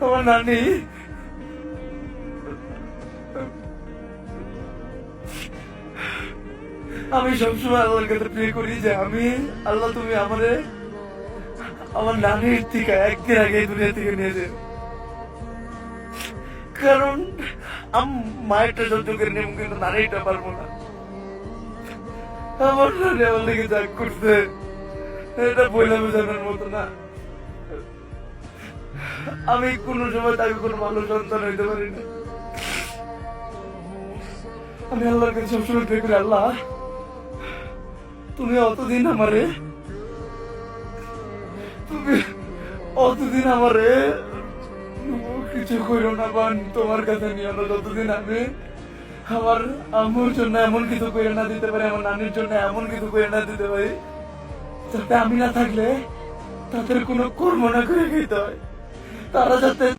আমার নানি আমি সবসময় আল্লাহর কাছে প্রে করি যে আমি আল্লাহ তুমি আমারে আমার নানির থেকে একদিন আগে এই দুনিয়া থেকে নিয়ে যাও, কারণ মায়েরটা সহ্য করে নেব কিন্তু নানিটা পারবো না। আমার নানি আমার লেগে যা করছে এটা বইলা বোঝানোর মতো না। আমি কোনো সময় তাকে কোনো ভালো সন্তান হইতে পারি না। আমি আল্লাহর কাছে সবসময় প্রে করি, আল্লাহ তুমি অতদিন আমারে কিছু করো না, বান তোমার কাছে নিয়ে আনো। যতদিন আমি আমার আম্মুর জন্য এমন কিছু করে না দিতে পারি, আমার নানির জন্য এমন কিছু করে না দিতে পারি যাতে আমি না থাকলে তাদের কোনো কর্ম না করে খেতে হয়, তারা যাতে